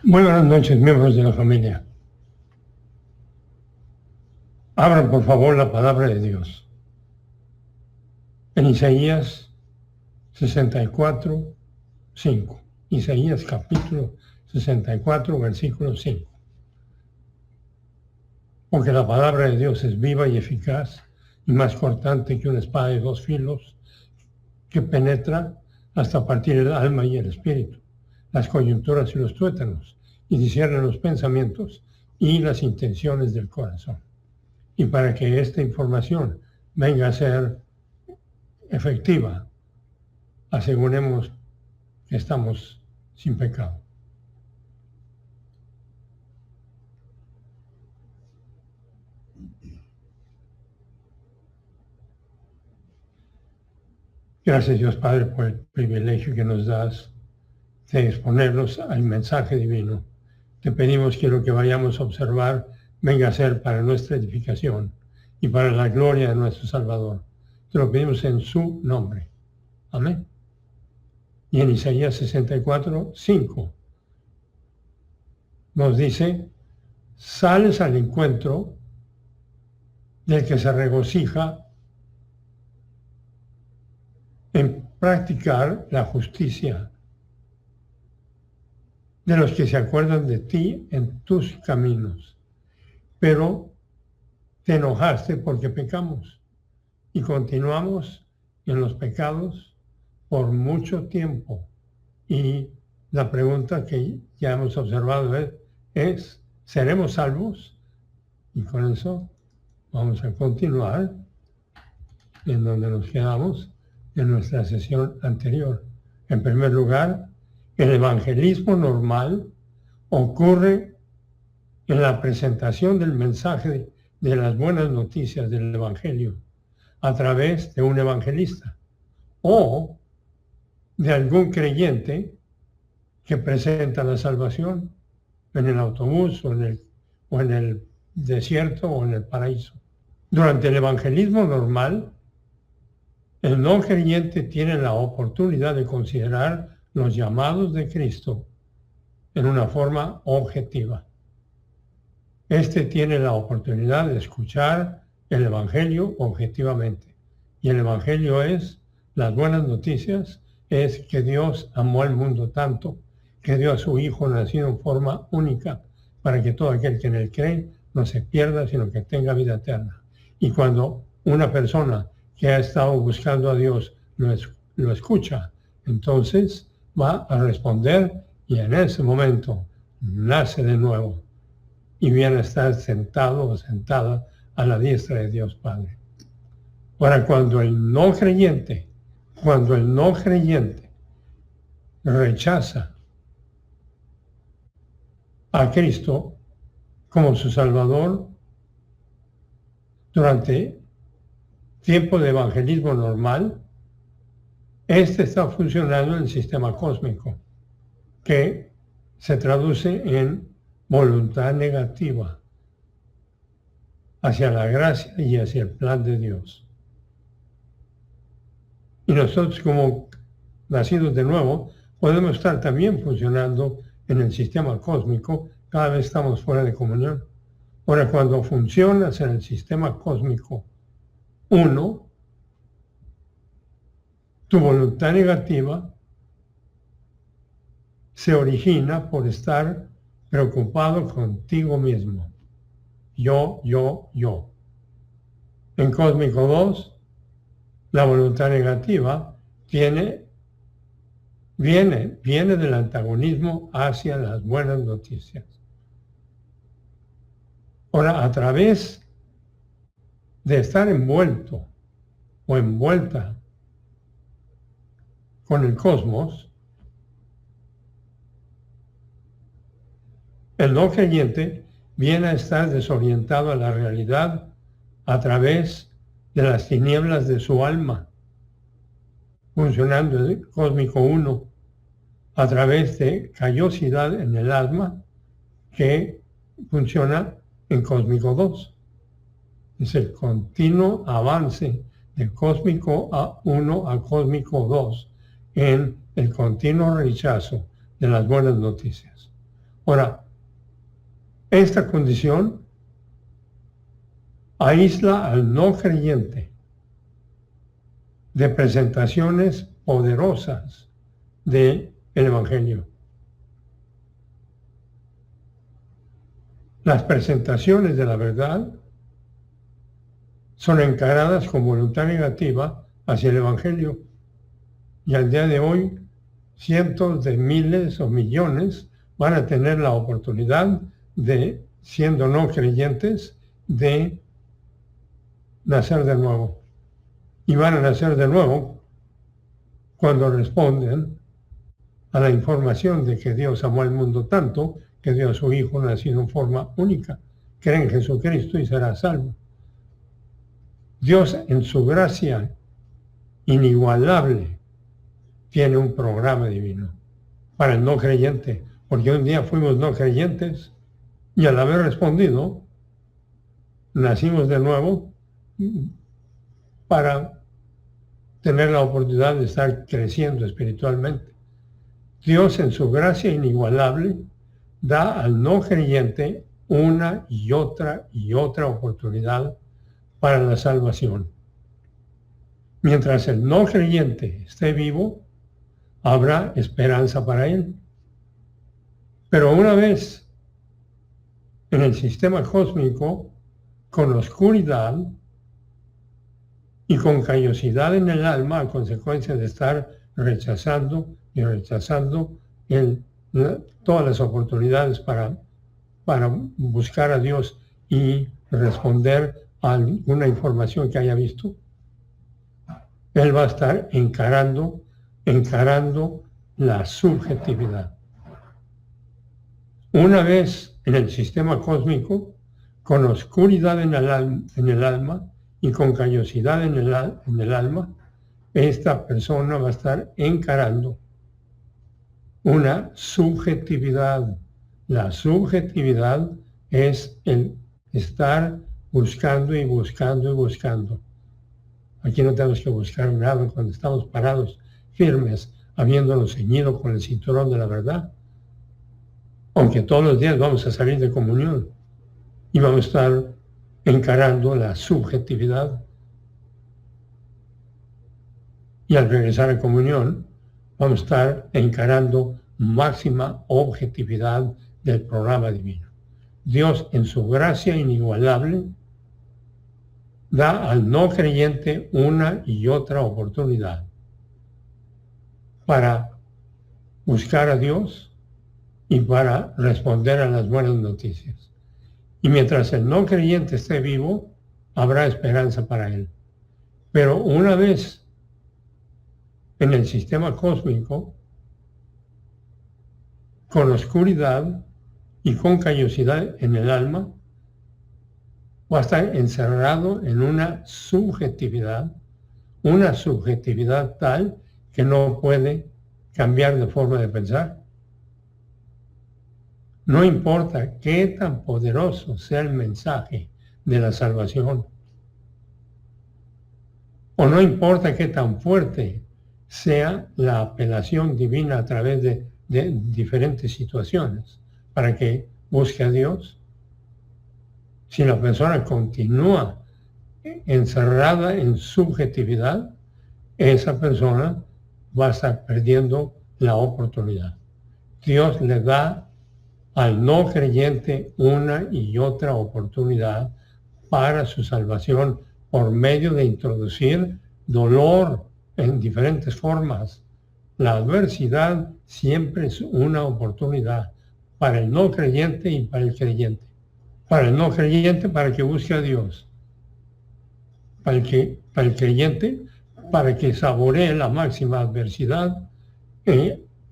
Muy buenas noches, miembros de la familia. Abran por favor la palabra de Dios. En Isaías 64, 5. Isaías capítulo 64, versículo 5. Porque la palabra de Dios es viva y eficaz y más cortante que una espada de dos filos que penetra hasta partir el alma y el espíritu, las coyunturas y los tuétanos, y discierne los pensamientos y las intenciones del corazón. Y para que esta información venga a ser efectiva, aseguremos que estamos sin pecado. Gracias Dios Padre por el privilegio que nos das de exponernos al mensaje divino. Te pedimos que lo que vayamos a observar venga a ser para nuestra edificación y para la gloria de nuestro Salvador. Te lo pedimos en su nombre. Amén. Y en Isaías 64, 5 nos dice: sales al encuentro del que se regocija en practicar la justicia, de los que se acuerdan de ti en tus caminos. Pero te enojaste porque pecamos y continuamos en los pecados por mucho tiempo. Y la pregunta que ya hemos observado es ¿seremos salvos? Y con eso vamos a continuar en donde nos quedamos en nuestra sesión anterior. En primer lugar, el evangelismo normal ocurre en la presentación del mensaje de las buenas noticias del Evangelio a través de un evangelista o de algún creyente que presenta la salvación en el autobús o en el desierto o en el paraíso. Durante el evangelismo normal, el no creyente tiene la oportunidad de considerar los llamados de Cristo en una forma objetiva. Este tiene la oportunidad de escuchar el Evangelio objetivamente. Y el Evangelio es, las buenas noticias, es que Dios amó al mundo tanto que dio a su Hijo nacido en forma única para que todo aquel que en él cree no se pierda, sino que tenga vida eterna. Y cuando una persona que ha estado buscando a Dios lo escucha, entonces va a responder y en ese momento nace de nuevo y viene a estar sentado o sentada a la diestra de Dios Padre. Ahora, cuando el no creyente rechaza a Cristo como su Salvador durante tiempo de evangelismo normal, este está funcionando en el sistema cósmico, que se traduce en voluntad negativa hacia la gracia y hacia el plan de Dios. Y nosotros, como nacidos de nuevo, podemos estar también funcionando en el sistema cósmico, cada vez estamos fuera de comunión. Ahora, cuando funcionas en el sistema cósmico 1, tu voluntad negativa se origina por estar preocupado contigo mismo. Yo. En Cósmico 2, la voluntad negativa viene del antagonismo hacia las buenas noticias. Ahora, a través de estar envuelto o envuelta con el cosmos, el no creyente viene a estar desorientado a la realidad a través de las tinieblas de su alma, funcionando en el Cósmico 1, a través de callosidad en el alma que funciona en Cósmico 2. Es el continuo avance de Cósmico 1 a Cósmico 2 en el continuo rechazo de las buenas noticias. Ahora, esta condición aísla al no creyente de presentaciones poderosas del Evangelio. Las presentaciones de la verdad son encaradas con voluntad negativa hacia el Evangelio. Y al día de hoy, cientos de miles o millones van a tener la oportunidad de, siendo no creyentes, de nacer de nuevo. Y van a nacer de nuevo cuando responden a la información de que Dios amó al mundo tanto que dio a su Hijo nacido en forma única. Cree en Jesucristo y será salvo. Dios, en su gracia inigualable, tiene un programa divino para el no creyente, porque un día fuimos no creyentes y al haber respondido, nacimos de nuevo para tener la oportunidad de estar creciendo espiritualmente. Dios, en su gracia inigualable, da al no creyente una y otra oportunidad para la salvación. Mientras el no creyente esté vivo, habrá esperanza para él. Pero una vez en el sistema cósmico, con oscuridad y con callosidad en el alma, a consecuencia de estar rechazando todas las oportunidades para buscar a Dios y responder a alguna información que haya visto, él va a estar encarando la subjetividad. Una vez en el sistema cósmico, con oscuridad en el alma y con callosidad en el alma, esta persona va a estar encarando una subjetividad. La subjetividad es el estar buscando y buscando y buscando. Aquí no tenemos que buscar nada cuando estamos parados, firmes, habiéndonos ceñido con el cinturón de la verdad. Aunque todos los días vamos a salir de comunión y vamos a estar encarando la subjetividad. Y al regresar a comunión, vamos a estar encarando máxima objetividad del programa divino. Dios, en su gracia inigualable, da al no creyente una y otra oportunidad para buscar a Dios y para responder a las buenas noticias. Y mientras el no creyente esté vivo, habrá esperanza para él. Pero una vez en el sistema cósmico, con oscuridad y con callosidad en el alma, va a estar encerrado en una subjetividad tal que no puede cambiar de forma de pensar. No importa qué tan poderoso sea el mensaje de la salvación, o no importa qué tan fuerte sea la apelación divina a través de diferentes situaciones para que busque a Dios. Si la persona continúa encerrada en subjetividad, esa persona va a estar perdiendo la oportunidad. Dios le da al no creyente una y otra oportunidad para su salvación por medio de introducir dolor en diferentes formas. La adversidad siempre es una oportunidad para el no creyente y para el creyente. Para el no creyente, para que busque a Dios. Para el creyente, para que saboree la máxima adversidad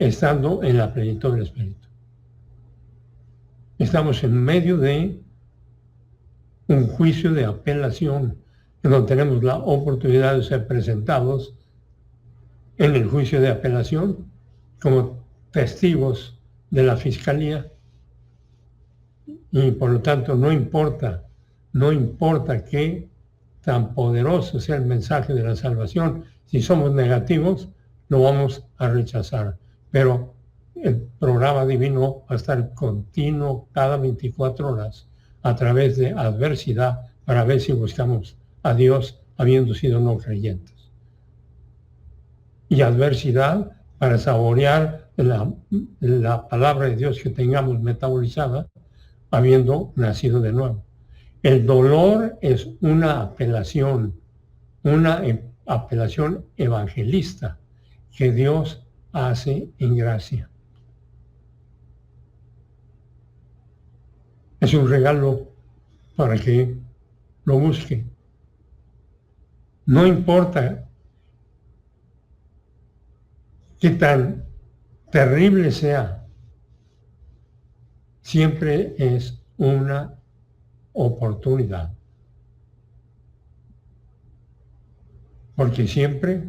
estando en la plenitud del Espíritu. Estamos en medio de un juicio de apelación, en donde tenemos la oportunidad de ser presentados en el juicio de apelación como testigos de la fiscalía. Y por lo tanto no importa qué tan poderoso sea el mensaje de la salvación, si somos negativos, lo vamos a rechazar. Pero el programa divino va a estar continuo cada 24 horas a través de adversidad para ver si buscamos a Dios habiendo sido no creyentes. Y adversidad para saborear la palabra de Dios que tengamos metabolizada habiendo nacido de nuevo. El dolor es una apelación evangelista que Dios hace en gracia. Es un regalo para que lo busque. No importa qué tan terrible sea, siempre es una oportunidad. Porque siempre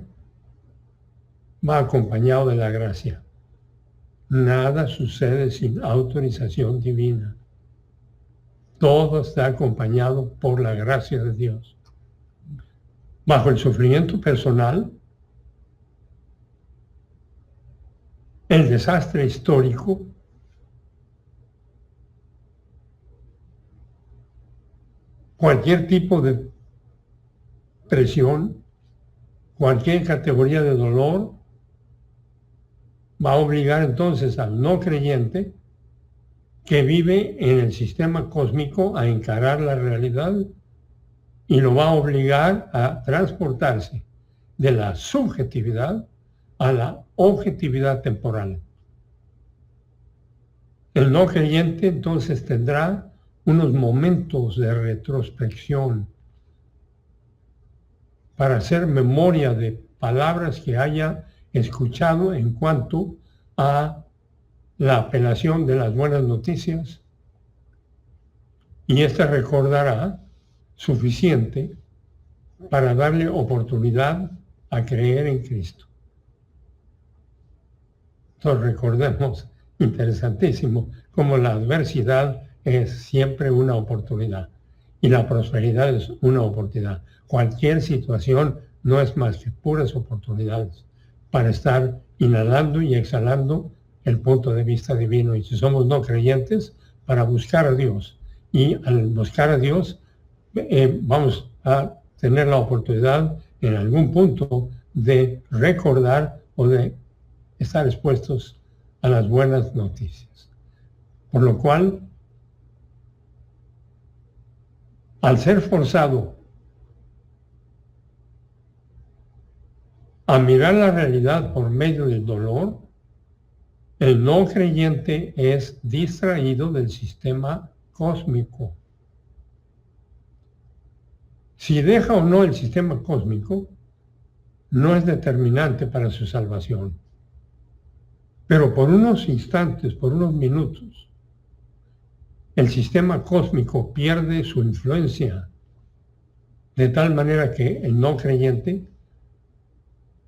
va acompañado de la gracia. Nada sucede sin autorización divina. Todo está acompañado por la gracia de Dios. Bajo el sufrimiento personal, el desastre histórico, cualquier tipo de presión, cualquier categoría de dolor, va a obligar entonces al no creyente que vive en el sistema cósmico a encarar la realidad y lo va a obligar a transportarse de la subjetividad a la objetividad temporal. El no creyente entonces tendrá unos momentos de retrospección para hacer memoria de palabras que haya escuchado en cuanto a la apelación de las buenas noticias, y éste recordará suficiente para darle oportunidad a creer en Cristo. Entonces recordemos, interesantísimo, como la adversidad es siempre una oportunidad y la prosperidad es una oportunidad. Cualquier situación no es más que puras oportunidades para estar inhalando y exhalando el punto de vista divino. Y si somos no creyentes, para buscar a Dios. Y al buscar a Dios, vamos a tener la oportunidad en algún punto de recordar o de estar expuestos a las buenas noticias. Por lo cual, al ser forzado a mirar la realidad por medio del dolor, el no creyente es distraído del sistema cósmico. Si deja o no el sistema cósmico, no es determinante para su salvación. Pero por unos instantes, por unos minutos, el sistema cósmico pierde su influencia, de tal manera que el no creyente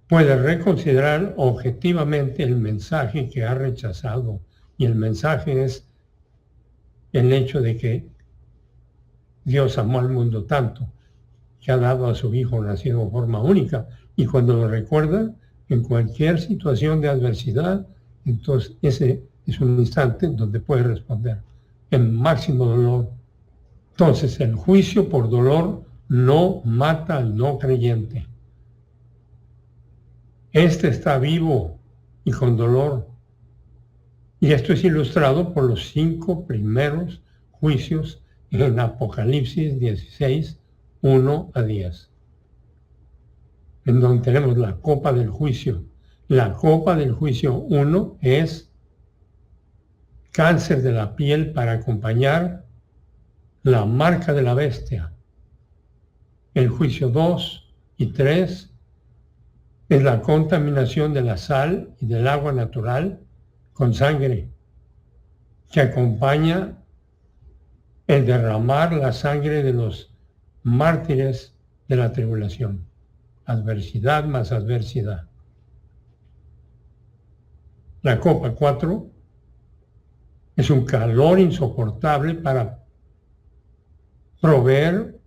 puede reconsiderar objetivamente el mensaje que ha rechazado. Y el mensaje es el hecho de que Dios amó al mundo tanto que ha dado a su Hijo nacido en forma única. Y cuando lo recuerda, en cualquier situación de adversidad, entonces ese es un instante donde puede responder en máximo dolor. Entonces el juicio por dolor no mata al no creyente. Este está vivo y con dolor. Y esto es ilustrado por los 5 primeros juicios en Apocalipsis 16, 1 a 10. En donde tenemos la copa del juicio. La copa del juicio 1 es cáncer de la piel para acompañar la marca de la bestia. El juicio 2 y 3 es la contaminación de la sal y del agua natural con sangre, que acompaña el derramar la sangre de los mártires de la tribulación. Adversidad más adversidad. La copa 4 es un calor insoportable para proveer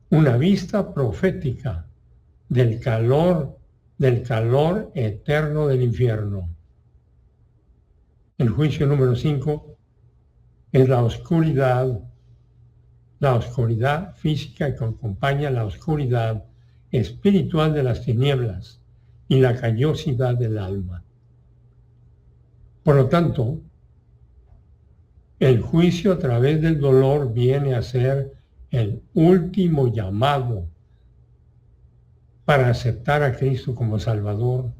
una vista profética del calor eterno del infierno. El juicio número 5 es la oscuridad física que acompaña la oscuridad espiritual de las tinieblas y la callosidad del alma. Por lo tanto, el juicio a través del dolor viene a ser el último llamado para aceptar a Cristo como Salvador,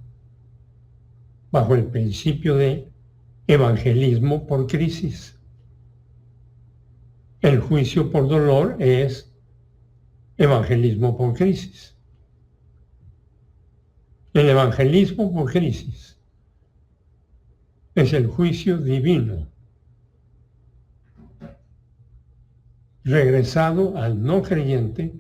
bajo el principio de evangelismo por crisis. El juicio por dolor es evangelismo por crisis. El evangelismo por crisis es el juicio divino, regresando al no creyente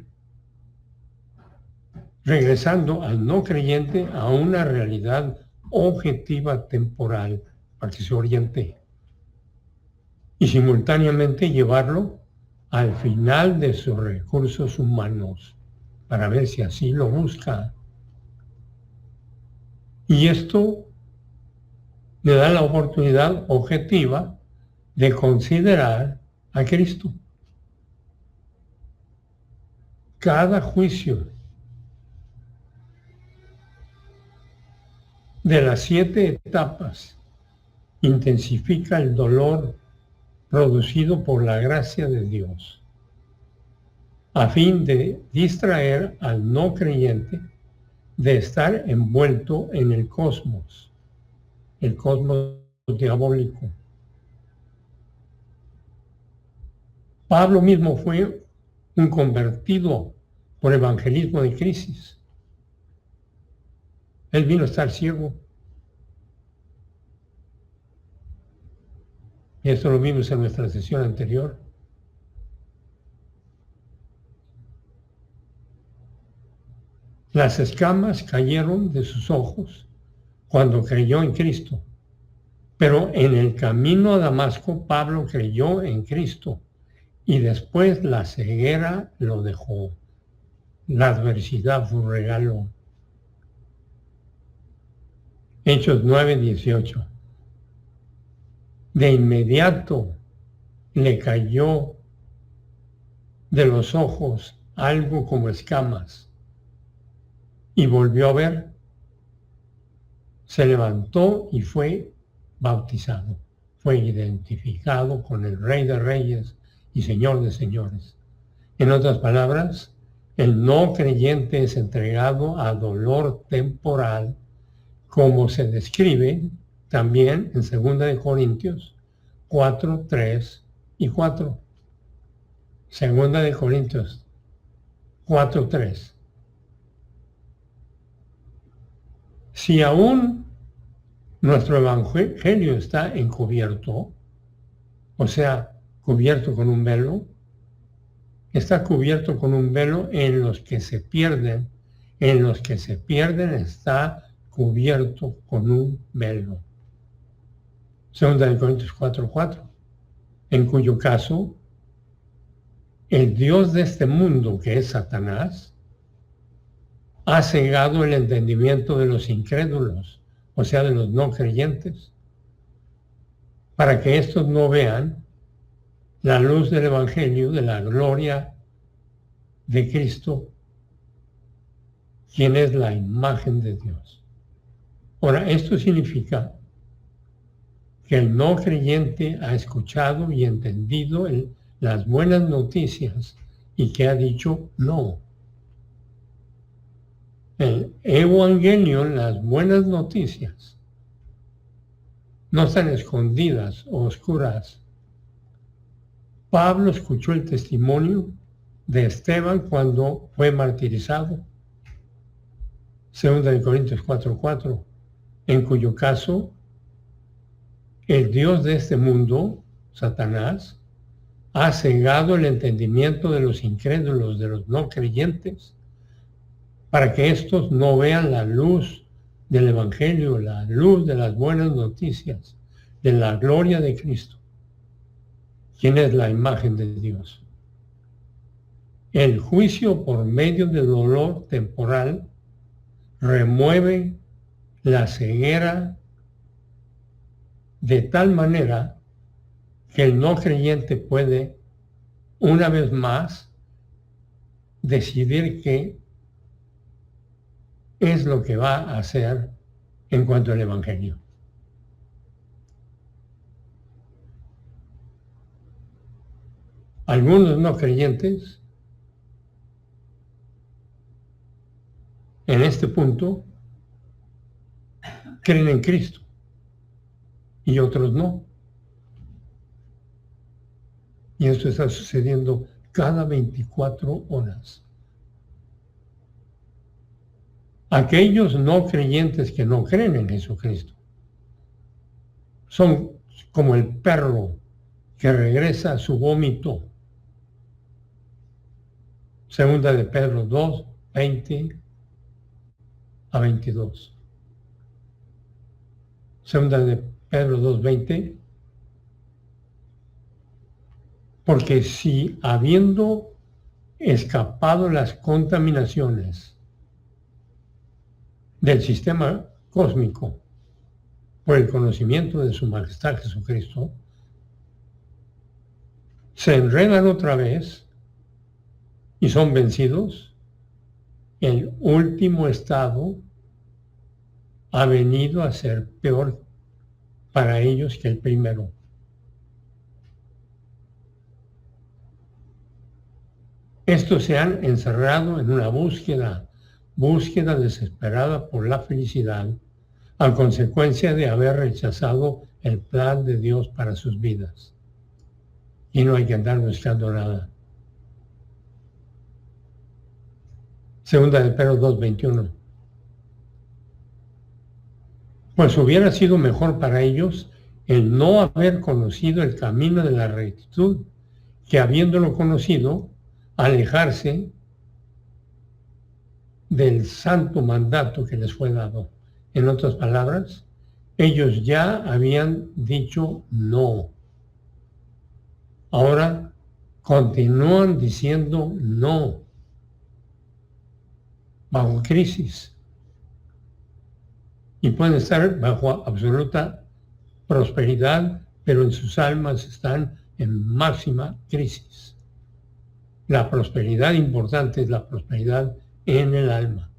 a una realidad objetiva temporal para que se oriente y simultáneamente llevarlo al final de sus recursos humanos para ver si así lo busca. Y esto le da la oportunidad objetiva de considerar a Cristo. Cada juicio de las 7 etapas intensifica el dolor producido por la gracia de Dios, a fin de distraer al no creyente de estar envuelto en el cosmos diabólico. Pablo mismo fue un convertido por evangelismo de crisis. Él vino a estar ciego. Esto lo vimos en nuestra sesión anterior. Las escamas cayeron de sus ojos cuando creyó en Cristo. Pero en el camino a Damasco, Pablo creyó en Cristo y después la ceguera lo dejó. La adversidad fue un regalo. Hechos 9:18. De inmediato le cayó de los ojos algo como escamas y volvió a ver. Se levantó y fue bautizado. Fue identificado con el Rey de Reyes y Señor de Señores. En otras palabras, el no creyente es entregado a dolor temporal, como se describe también en 2 de Corintios 4, 3 y 4. 2 de Corintios 4, 3. Si aún nuestro evangelio está encubierto, o sea, cubierto con un velo, está cubierto con un velo en los que se pierden. En los que se pierden está cubierto con un velo. 2 de Corintios 4:4, en cuyo caso el Dios de este mundo, que es Satanás, ha cegado el entendimiento de los incrédulos, o sea, de los no creyentes, para que estos no vean la luz del Evangelio, de la gloria de Cristo, quien es la imagen de Dios. Ahora, esto significa que el no creyente ha escuchado y entendido las buenas noticias y que ha dicho no. El evangelio, las buenas noticias, no están escondidas o oscuras. Pablo escuchó el testimonio de Esteban cuando fue martirizado. 2 de Corintios 4:4, en cuyo caso el Dios de este mundo, Satanás, ha cegado el entendimiento de los incrédulos, de los no creyentes, para que estos no vean la luz del Evangelio, la luz de las buenas noticias, de la gloria de Cristo, quien es la imagen de Dios. El juicio por medio del dolor temporal remueve la ceguera de tal manera que el no creyente puede, una vez más, decidir qué es lo que va a hacer en cuanto al Evangelio. Algunos no creyentes, en este punto, creen en Cristo y otros no. Y esto está sucediendo cada 24 horas. Aquellos no creyentes que no creen en Jesucristo son como el perro que regresa a su vómito. Segunda de Pedro 2, 20 a 22. Segunda de Pedro 2, 20. Porque si habiendo escapado las contaminaciones del sistema cósmico por el conocimiento de su majestad Jesucristo, se enredan otra vez y son vencidos, el último estado ha venido a ser peor para ellos que el primero. Estos se han encerrado en una búsqueda desesperada por la felicidad, a consecuencia de haber rechazado el plan de Dios para sus vidas. Y no hay que andar buscando nada. Segunda de Pedro 2:21. Pues hubiera sido mejor para ellos el no haber conocido el camino de la rectitud, que habiéndolo conocido, alejarse del santo mandato que les fue dado. En otras palabras, ellos ya habían dicho no. Ahora continúan diciendo no, bajo crisis. Y pueden estar bajo absoluta prosperidad, pero en sus almas están en máxima crisis. La prosperidad importante es la prosperidad en el alma.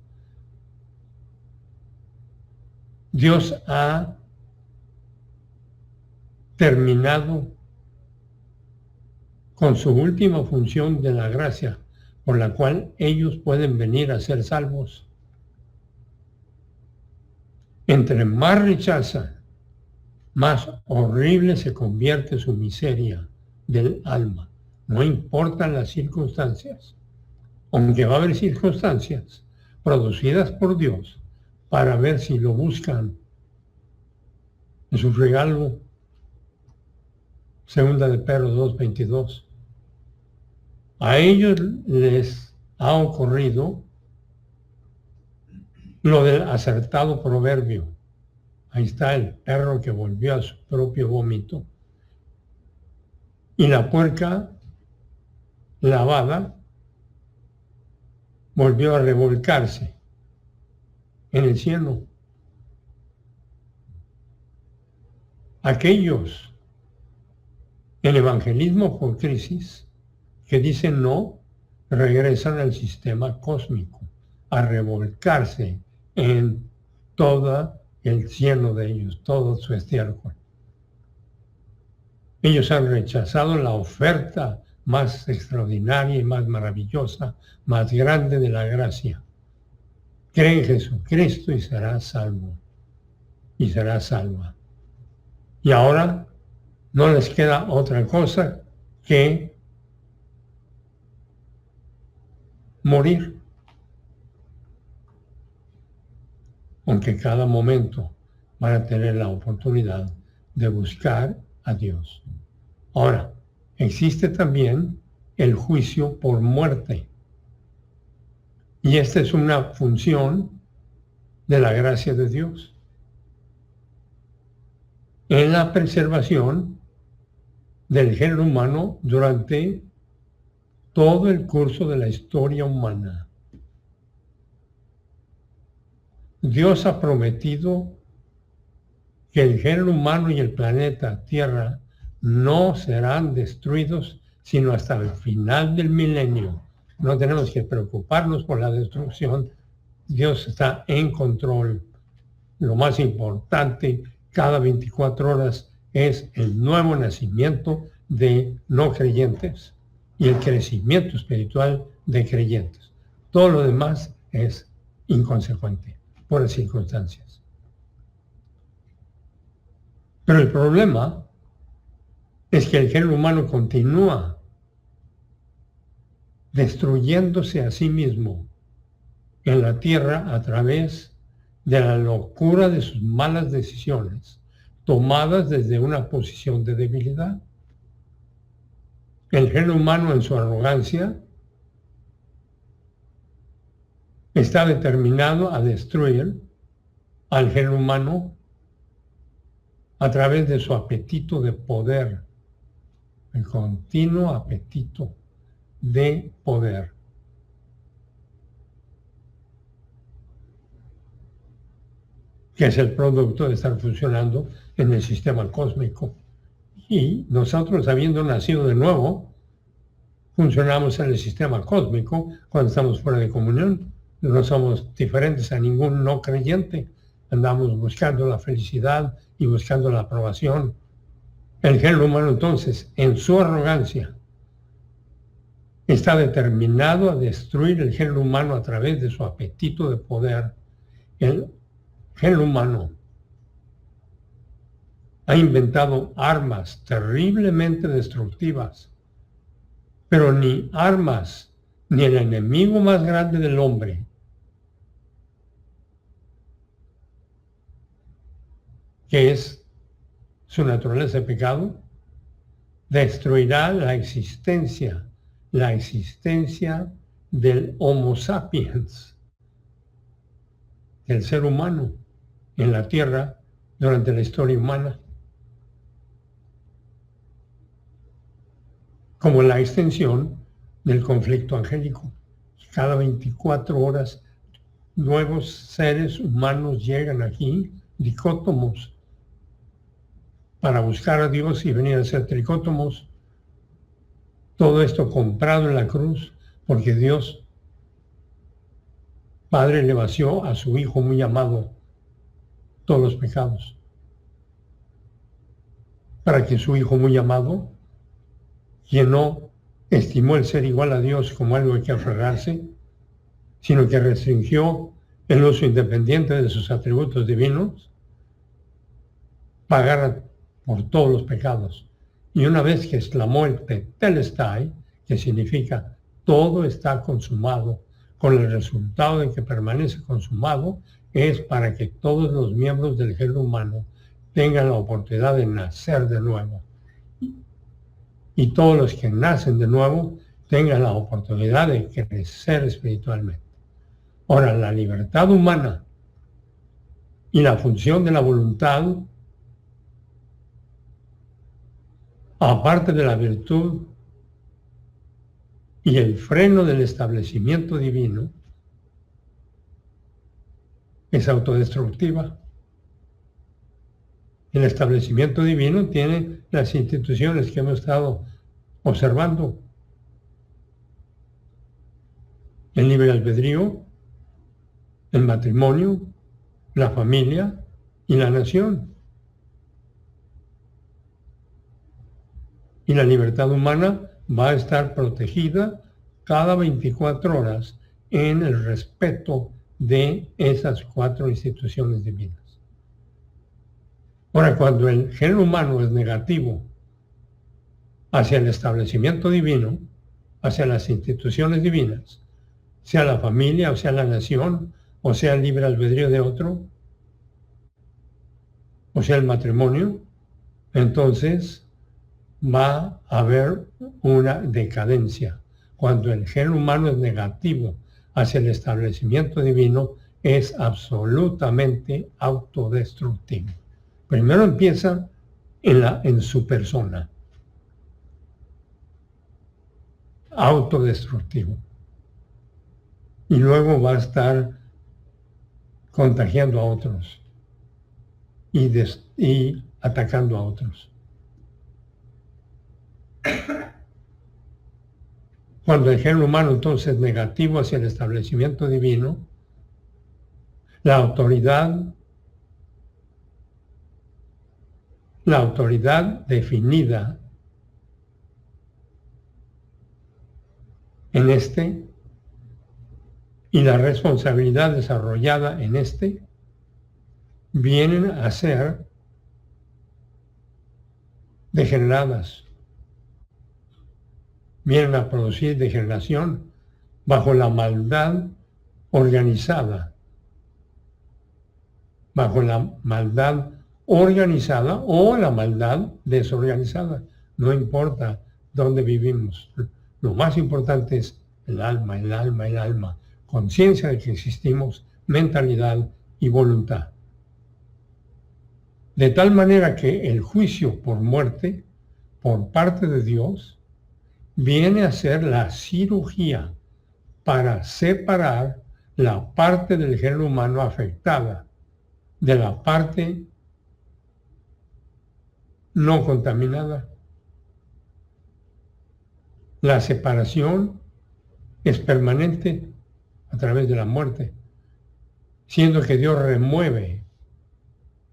Dios ha terminado con su última función de la gracia, por la cual ellos pueden venir a ser salvos. Entre más rechazan, más horrible se convierte su miseria del alma. No importan las circunstancias, aunque va a haber circunstancias producidas por Dios para ver si lo buscan en su regalo. Segunda de Pedro 2:22. A ellos les ha ocurrido lo del acertado proverbio. Ahí está el perro que volvió a su propio vómito. Y la puerca lavada volvió a revolcarse en el cielo. Aquellos en evangelismo por crisis que dicen no, regresan al sistema cósmico, a revolcarse en todo el cielo de ellos, todo su estiércol. Ellos han rechazado la oferta más extraordinaria y más maravillosa, más grande de la gracia. Cree en Jesucristo y serás salvo, y serás salva. Y ahora no les queda otra cosa que morir. Aunque cada momento van a tener la oportunidad de buscar a Dios. Ahora, existe también el juicio por muerte. Y esta es una función de la gracia de Dios en la preservación del género humano durante todo el curso de la historia humana. Dios ha prometido que el género humano y el planeta Tierra no serán destruidos sino hasta el final del milenio. No tenemos que preocuparnos por la destrucción. Dios está en control. Lo más importante, cada 24 horas, es el nuevo nacimiento de no creyentes y el crecimiento espiritual de creyentes. Todo lo demás es inconsecuente por las circunstancias. Pero el problema es que el género humano continúa destruyéndose a sí mismo en la tierra a través de la locura de sus malas decisiones tomadas desde una posición de debilidad. El género humano en su arrogancia está determinado a destruir al género humano a través de su apetito de poder, el continuo apetito de poder. Que es el producto de estar funcionando en el sistema cósmico. Y nosotros, habiendo nacido de nuevo, funcionamos en el sistema cósmico cuando estamos fuera de comunión. No somos diferentes a ningún no creyente. Andamos buscando la felicidad y buscando la aprobación. El género humano, entonces, en su arrogancia, está determinado a destruir el género humano a través de su apetito de poder. El género humano ha inventado armas terriblemente destructivas, pero ni armas, ni el enemigo más grande del hombre, que es su naturaleza de pecado, destruirá la existencia del Homo sapiens, del ser humano en la tierra durante la historia humana, como la extensión del conflicto angélico. Cada 24 horas nuevos seres humanos llegan aquí, dicótomos, para buscar a Dios y venir a ser tricótomos. Todo esto comprado en la cruz, porque Dios Padre le vació a su Hijo muy amado todos los pecados, para que su Hijo muy amado, quien no estimó el ser igual a Dios como algo que aferrarse, sino que restringió el uso independiente de sus atributos divinos, pagara por todos los pecados. Y una vez que exclamó el tetelestai, que significa todo está consumado, con el resultado de que permanece consumado, es para que todos los miembros del género humano tengan la oportunidad de nacer de nuevo. Y todos los que nacen de nuevo tengan la oportunidad de crecer espiritualmente. Ahora, la libertad humana y la función de la voluntad, aparte de la virtud y el freno del establecimiento divino, es autodestructiva. El establecimiento divino tiene las instituciones que hemos estado observando. El libre albedrío, el matrimonio, la familia y la nación. Y la libertad humana va a estar protegida cada 24 horas en el respeto de esas 4 instituciones divinas. Ahora, cuando el género humano es negativo hacia el establecimiento divino, hacia las instituciones divinas, sea la familia, o sea la nación, o sea el libre albedrío de otro, o sea el matrimonio, entonces va a haber una decadencia. Cuando el género humano es negativo hacia el establecimiento divino, es absolutamente autodestructivo. Primero empieza en su persona, autodestructivo. Y luego va a estar contagiando a otros. y atacando a otros. Cuando el género humano entonces es negativo hacia el establecimiento divino, la autoridad definida en este y la responsabilidad desarrollada en este vienen a ser degeneradas, vienen a producir degeneración bajo la maldad organizada, o la maldad desorganizada. No importa dónde vivimos. Lo más importante es el alma. Conciencia de que existimos, mentalidad y voluntad. De tal manera que el juicio por muerte, por parte de Dios, viene a ser la cirugía para separar la parte del género humano afectada de la parte no contaminada. La separación es permanente a través de la muerte, siendo que Dios remueve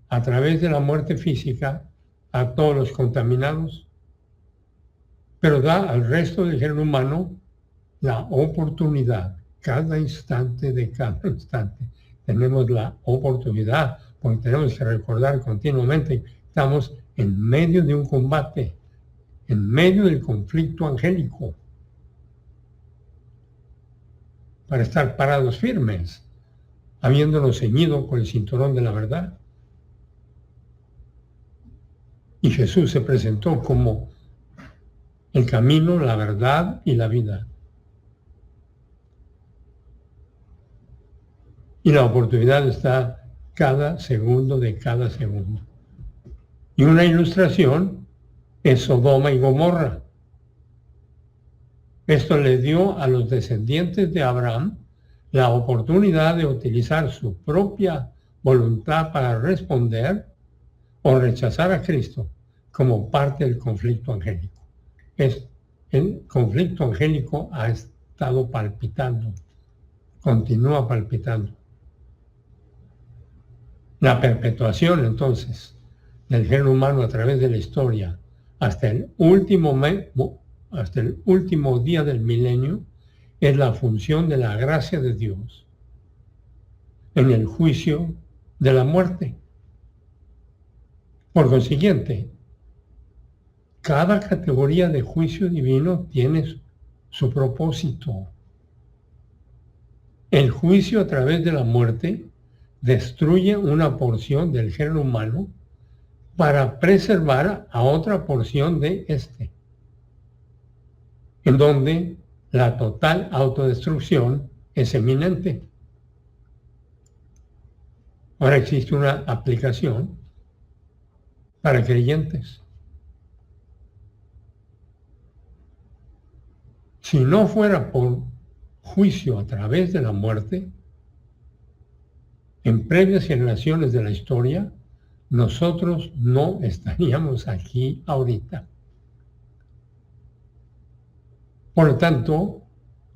a través de la muerte física a todos los contaminados, pero da al resto del género humano la oportunidad, cada instante, tenemos la oportunidad, porque tenemos que recordar continuamente, estamos en medio de un combate, en medio del conflicto angélico, para estar parados firmes, habiéndonos ceñido con el cinturón de la verdad. Y Jesús se presentó como el camino, la verdad y la vida. Y la oportunidad está cada segundo de cada segundo. Y una ilustración es Sodoma y Gomorra. Esto le dio a los descendientes de Abraham la oportunidad de utilizar su propia voluntad para responder o rechazar a Cristo como parte del conflicto angélico. El conflicto angélico ha estado palpitando, continúa palpitando. La perpetuación, entonces, del género humano a través de la historia hasta el último día del milenio es la función de la gracia de Dios en el juicio de la muerte. Por consiguiente, cada categoría de juicio divino tiene su propósito. El juicio a través de la muerte destruye una porción del género humano para preservar a otra porción de este, en donde la total autodestrucción es eminente. Ahora existe una aplicación para creyentes. Si no fuera por juicio a través de la muerte, en previas generaciones de la historia, nosotros no estaríamos aquí ahorita. Por lo tanto,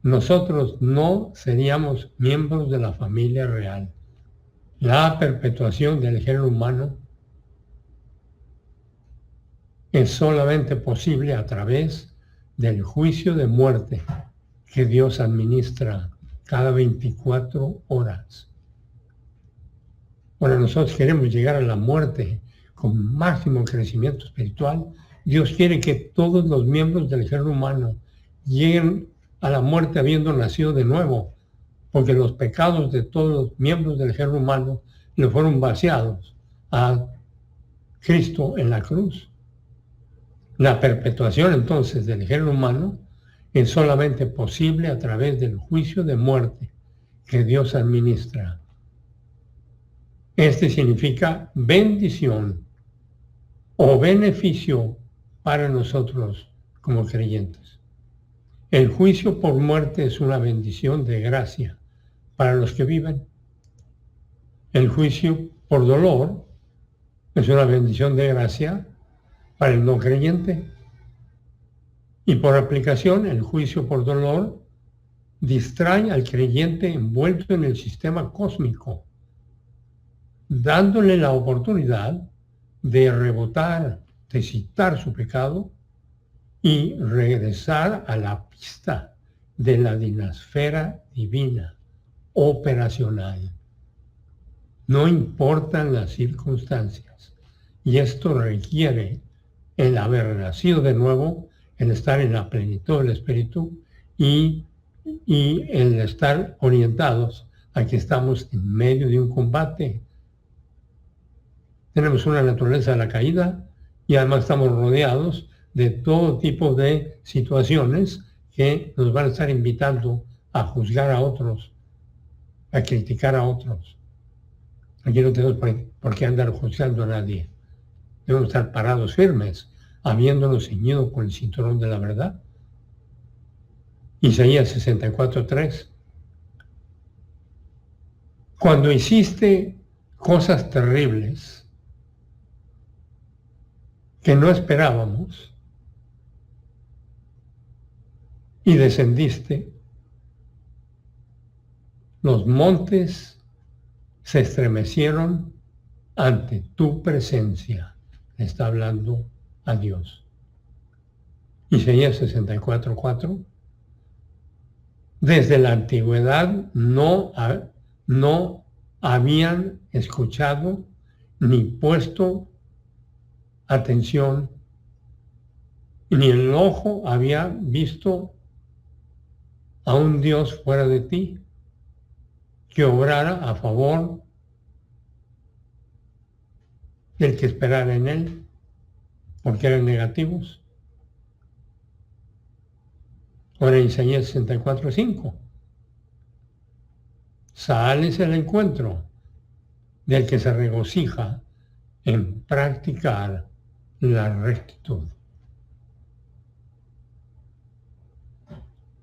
nosotros no seríamos miembros de la familia real. La perpetuación del género humano es solamente posible a través del juicio de muerte que Dios administra cada 24 horas. Bueno, nosotros queremos llegar a la muerte con máximo crecimiento espiritual. Dios quiere que todos los miembros del género humano lleguen a la muerte habiendo nacido de nuevo, porque los pecados de todos los miembros del género humano le fueron vaciados a Cristo en la cruz. La perpetuación entonces del género humano es solamente posible a través del juicio de muerte que Dios administra. Este significa bendición o beneficio para nosotros como creyentes. El juicio por muerte es una bendición de gracia para los que viven. El juicio por dolor Es una bendición de gracia para el no creyente. Y por aplicación, el juicio por dolor distrae al creyente envuelto en el sistema cósmico, dándole la oportunidad de rebotar, de citar su pecado y regresar a la pista de la dinasfera divina, operacional. No importan las circunstancias. Y esto requiere el haber nacido de nuevo, el estar en la plenitud del Espíritu y el estar orientados a que estamos en medio de un combate. Tenemos una naturaleza de la caída y además estamos rodeados de todo tipo de situaciones que nos van a estar invitando a juzgar a otros, a criticar a otros. Aquí no tenemos por qué andar juzgando a nadie. Debemos estar parados firmes, habiéndonos ceñido con el cinturón de la verdad. Isaías 64:3. Cuando hiciste cosas terribles que no esperábamos y descendiste, los montes se estremecieron ante tu presencia. Está hablando a Dios. Isaías 64:4. Desde la antigüedad no habían escuchado ni puesto atención, ni el ojo había visto a un Dios fuera de ti que obrara a favor del que esperara en él, porque eran negativos. Ahora Isaías 64:5. Sales al encuentro del que se regocija en practicar la rectitud.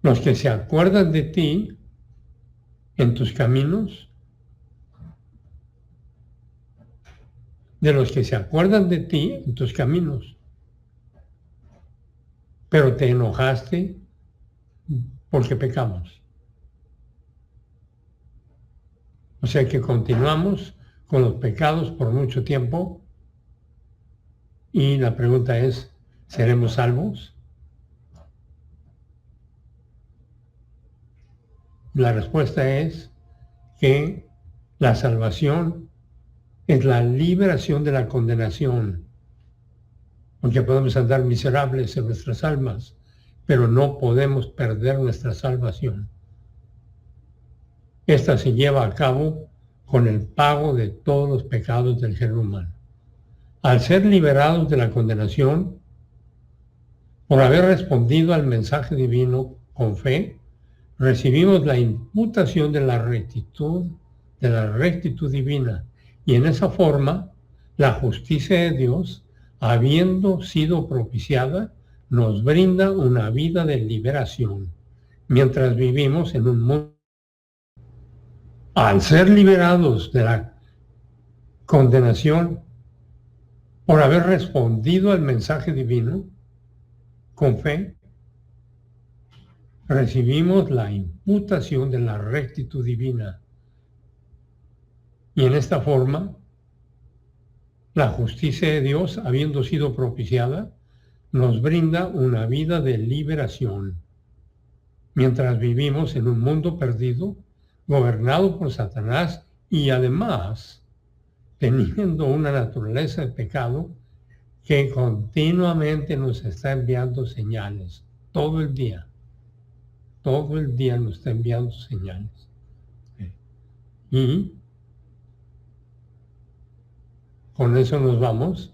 Los que se acuerdan de ti en tus caminos, de los que se acuerdan de ti en tus caminos, pero te enojaste porque pecamos. O sea que continuamos con los pecados por mucho tiempo y la pregunta es, ¿seremos salvos? La respuesta es que la salvación es la liberación de la condenación, porque podemos andar miserables en nuestras almas, pero no podemos perder nuestra salvación. Esta se lleva a cabo con el pago de todos los pecados del género humano. Al ser liberados de la condenación, por haber respondido al mensaje divino con fe, recibimos la imputación de la rectitud divina. Y en esa forma, la justicia de Dios, habiendo sido propiciada, nos brinda una vida de liberación, mientras vivimos en un mundo. Al ser liberados de la condenación, por haber respondido al mensaje divino con fe, recibimos la imputación de la rectitud divina. Y en esta forma, la justicia de Dios, habiendo sido propiciada, nos brinda una vida de liberación, mientras vivimos en un mundo perdido, gobernado por Satanás y además teniendo una naturaleza de pecado que continuamente nos está enviando señales, todo el día nos está enviando señales. Y con eso nos vamos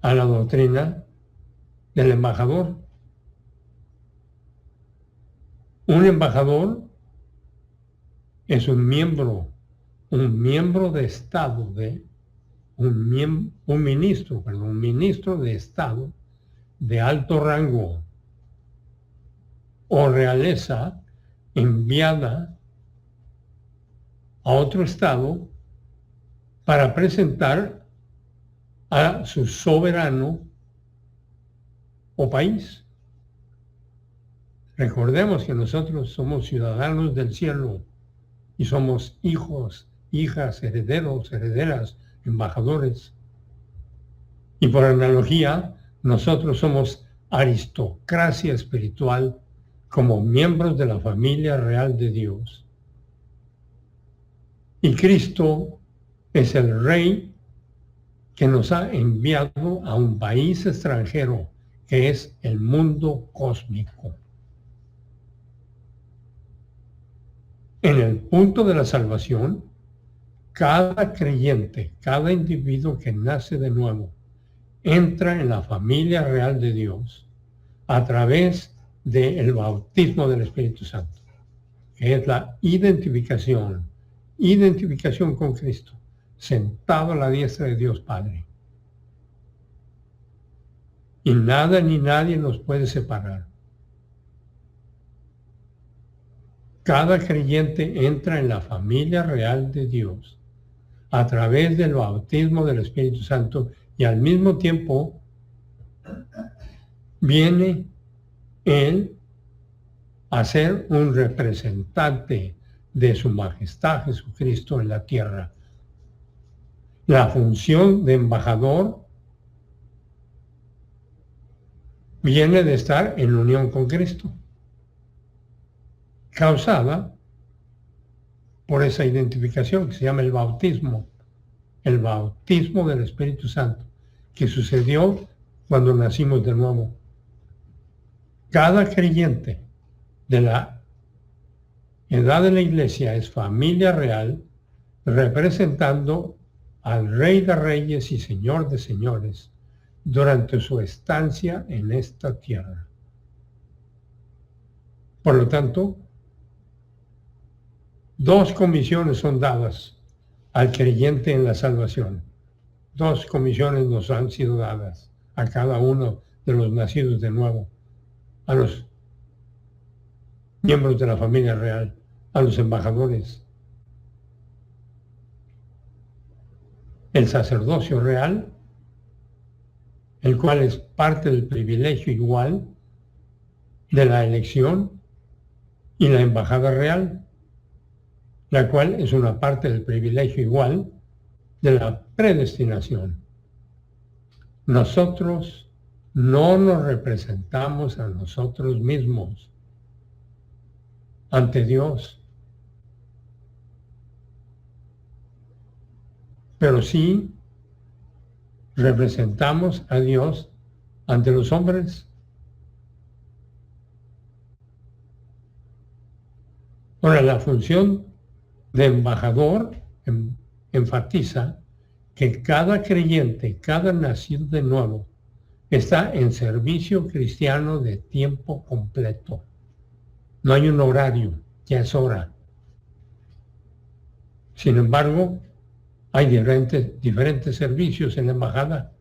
a la doctrina del embajador. Un embajador es un miembro de Estado, un ministro de Estado de alto rango o realeza enviada a otro Estado para presentar a su soberano o país. Recordemos que nosotros somos ciudadanos del cielo y somos hijos, hijas, herederos, herederas, embajadores. Y por analogía, nosotros somos aristocracia espiritual como miembros de la familia real de Dios. Y Cristo es el Rey que nos ha enviado a un país extranjero, que es el mundo cósmico. En el punto de la salvación, cada creyente, cada individuo que nace de nuevo, entra en la familia real de Dios a través del bautismo del Espíritu Santo, que es la identificación con Cristo, sentado a la diestra de Dios Padre. Y nada ni nadie nos puede separar. Cada creyente entra en la familia real de Dios a través del bautismo del Espíritu Santo y al mismo tiempo viene Él a ser un representante de su majestad Jesucristo en la tierra. La función de embajador viene de estar en unión con Cristo, causada por esa identificación que se llama el bautismo del Espíritu Santo, que sucedió cuando nacimos de nuevo. Cada creyente de la edad de la Iglesia es familia real, representando al Rey de Reyes y Señor de Señores durante su estancia en esta tierra. Por lo tanto, dos comisiones son dadas al creyente en la salvación. Dos comisiones nos han sido dadas a cada uno de los nacidos de nuevo, a los miembros de la familia real, a los embajadores. El sacerdocio real, el cual es parte del privilegio igual de la elección, y la embajada real, la cual es una parte del privilegio igual de la predestinación. Nosotros no nos representamos a nosotros mismos ante Dios, pero sí representamos a Dios ante los hombres. Ahora, la función de embajador enfatiza que cada creyente, cada nacido de nuevo, está en servicio cristiano de tiempo completo. No hay un horario, ya es hora. Sin embargo, hay diferentes servicios en la embajada.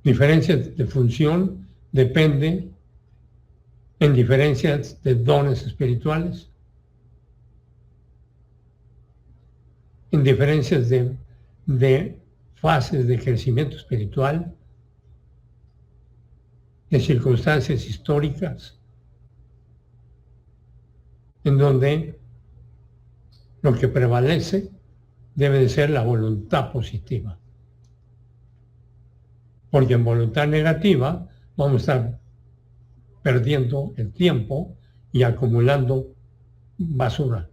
Diferencias de función dependen en diferencias de dones espirituales, en diferencias de fases de crecimiento espiritual, de circunstancias históricas, en donde lo que prevalece debe de ser la voluntad positiva. Porque en voluntad negativa vamos a estar perdiendo el tiempo y acumulando basura.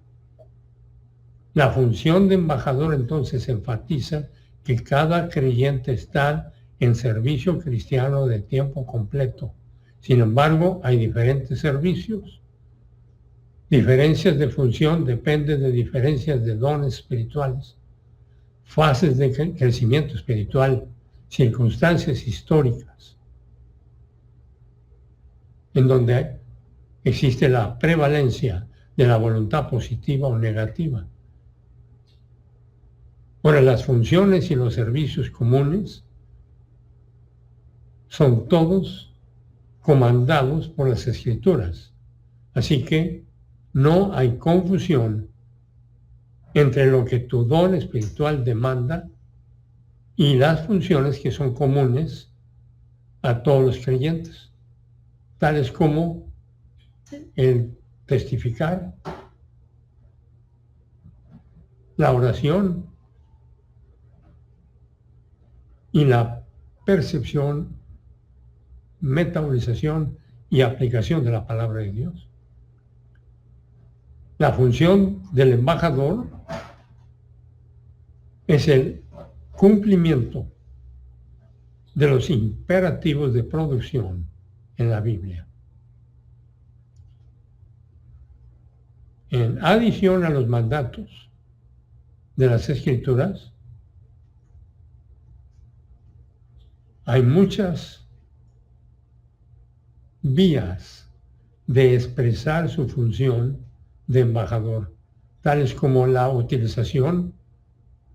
La función de embajador entonces enfatiza que cada creyente está en servicio cristiano de tiempo completo. Sin embargo, hay diferentes servicios. Diferencias de función dependen de diferencias de dones espirituales, fases de crecimiento espiritual, circunstancias históricas, en donde existe la prevalencia de la voluntad positiva o negativa. Ahora, las funciones y los servicios comunes son todos comandados por las Escrituras. Así que no hay confusión entre lo que tu don espiritual demanda y las funciones que son comunes a todos los creyentes, tales como el testificar, la oración y la percepción, metabolización y aplicación de la palabra de Dios. La función del embajador es el cumplimiento de los imperativos de producción en la Biblia. En adición a los mandatos de las Escrituras, hay muchas vías de expresar su función de embajador, tales como la utilización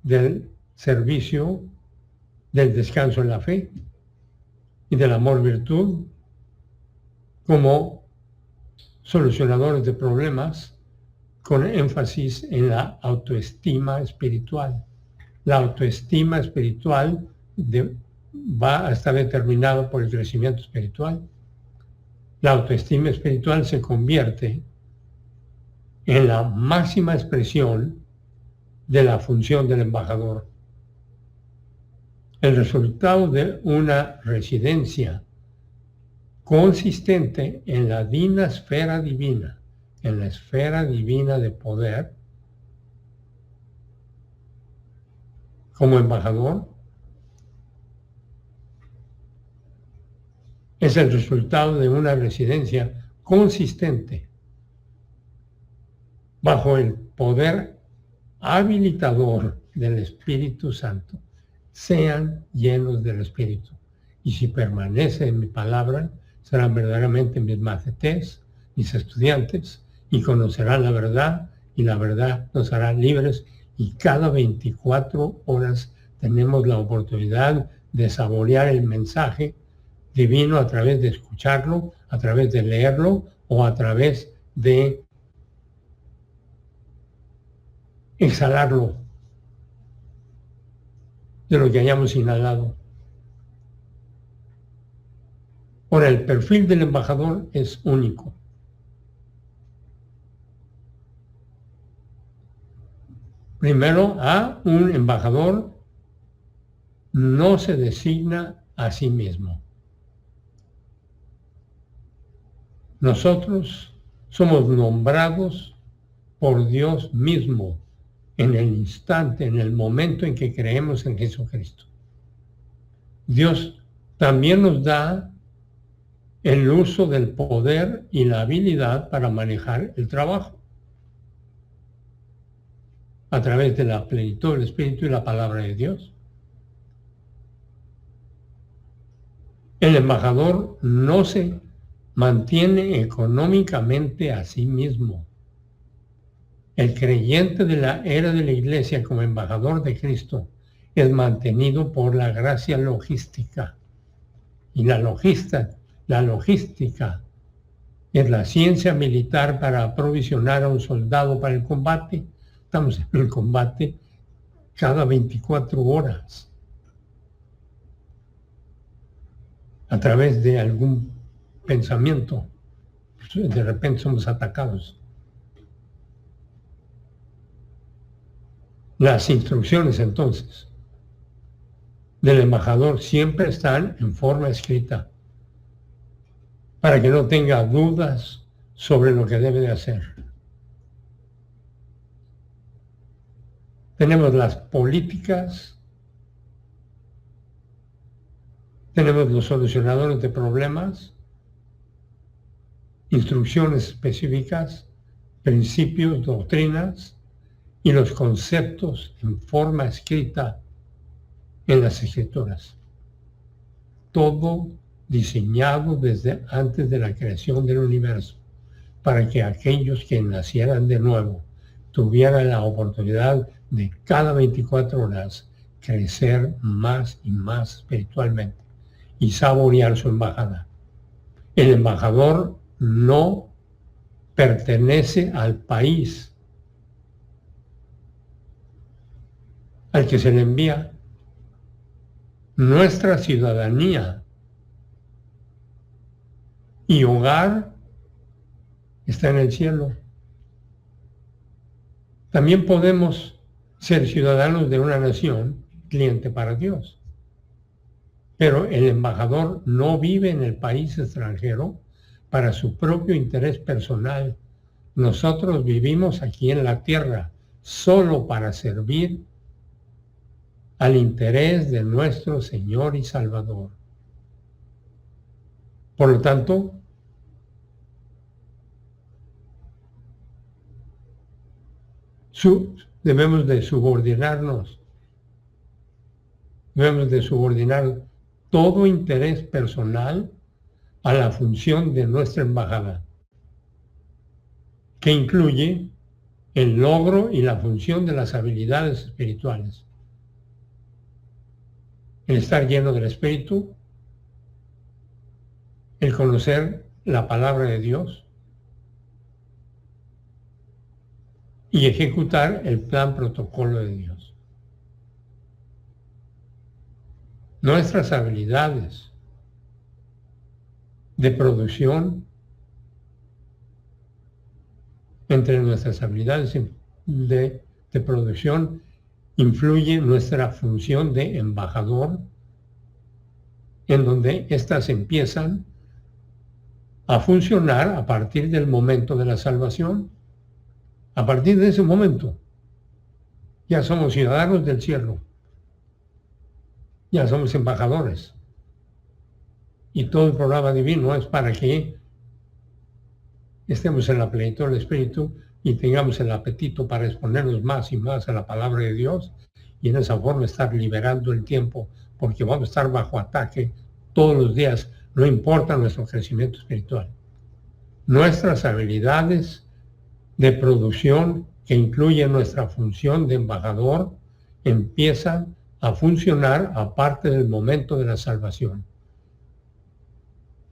del servicio del descanso en la fe y del amor-virtud como solucionadores de problemas con énfasis en la autoestima espiritual. La autoestima espiritual va a estar determinada por el crecimiento espiritual. La autoestima espiritual se convierte en la máxima expresión de la función del embajador. El resultado de una residencia consistente en la esfera divina, en la esfera divina de poder, como embajador, es el resultado de una residencia consistente bajo el poder habilitador del Espíritu Santo. Sean llenos del Espíritu. Y si permanecen en mi palabra, serán verdaderamente mis macetés, mis estudiantes, y conocerán la verdad, y la verdad nos hará libres. Y cada 24 horas tenemos la oportunidad de saborear el mensaje divino a través de escucharlo, a través de leerlo o a través de exhalarlo de lo que hayamos inhalado. Ahora, el perfil del embajador es único. Primero, un embajador no se designa a sí mismo. Nosotros somos nombrados por Dios mismo en el instante, en el momento en que creemos en Jesucristo. Dios también nos da el uso del poder y la habilidad para manejar el trabajo a través de la plenitud del Espíritu y la palabra de Dios. El embajador no se mantiene económicamente a sí mismo. El creyente de la era de la Iglesia como embajador de Cristo es mantenido por la gracia logística. Y la logística es la ciencia militar para aprovisionar a un soldado para el combate. Estamos en el combate cada 24 horas. A través de algún pensamiento, de repente somos atacados. Las instrucciones entonces del embajador siempre están en forma escrita para que no tenga dudas sobre lo que debe de hacer. Tenemos las políticas, tenemos los solucionadores de problemas, instrucciones específicas, principios, doctrinas y los conceptos en forma escrita en las Escrituras. Todo diseñado desde antes de la creación del universo, para que aquellos que nacieran de nuevo tuvieran la oportunidad de cada 24 horas crecer más y más espiritualmente y saborear su embajada. El embajador no pertenece al país al que se le envía. nuestra ciudadanía y hogar está en el cielo. También podemos ser ciudadanos de una nación cliente para Dios. Pero el embajador no vive en el país extranjero para su propio interés personal. Nosotros vivimos aquí en la tierra solo para servir al interés de nuestro Señor y Salvador. Por lo tanto, debemos de subordinarnos, debemos de subordinar todo interés personal a la función de nuestra embajada, que incluye el logro y la función de las habilidades espirituales. El estar lleno del Espíritu, el conocer la palabra de Dios y ejecutar el plan protocolo de Dios. Nuestras habilidades de producción, entre nuestras habilidades de producción influye nuestra función de embajador, en donde éstas empiezan a funcionar a partir del momento de la salvación. A partir de ese momento ya somos ciudadanos del cielo, ya somos embajadores. Y todo el programa divino es para que estemos en la plenitud del Espíritu y tengamos el apetito para exponernos más y más a la palabra de Dios y en esa forma estar liberando el tiempo, porque vamos a estar bajo ataque todos los días, no importa nuestro crecimiento espiritual. Nuestras habilidades de producción, que incluyen nuestra función de embajador, empiezan a funcionar aparte del momento de la salvación.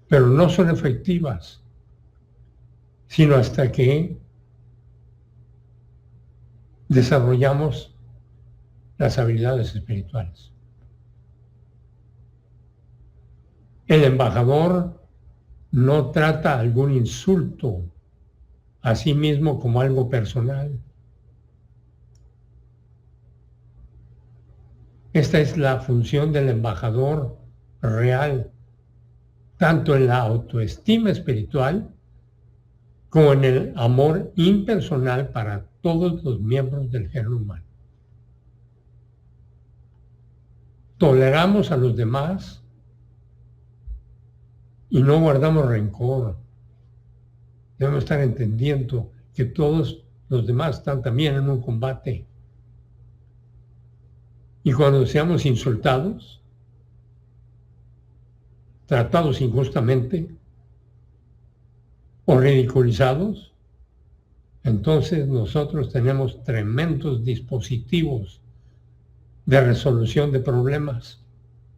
Pero no son efectivas, sino hasta que desarrollamos las habilidades espirituales. El embajador no trata algún insulto a sí mismo como algo personal. Esta es la función del embajador real, tanto en la autoestima espiritual como en el amor impersonal para todos los miembros del género humano. Toleramos a los demás y no guardamos rencor. Debemos estar entendiendo que todos los demás están también en un combate. Y cuando seamos insultados, tratados injustamente o ridiculizados, entonces nosotros tenemos tremendos dispositivos de resolución de problemas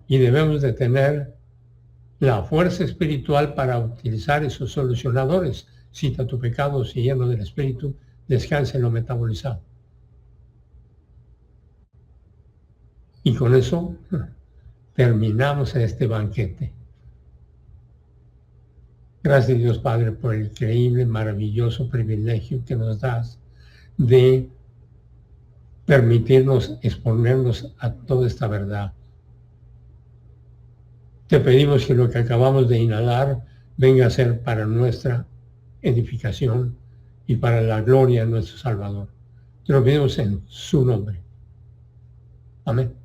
y debemos de tener la fuerza espiritual para utilizar esos solucionadores. Cita tu pecado, si lleno del Espíritu, descansa en lo metabolizado. Y con eso terminamos este banquete. Gracias Dios Padre por el increíble, maravilloso privilegio que nos das de permitirnos exponernos a toda esta verdad. Te pedimos que lo que acabamos de inhalar venga a ser para nuestra edificación y para la gloria de nuestro Salvador. Te lo pedimos en su nombre. Amén.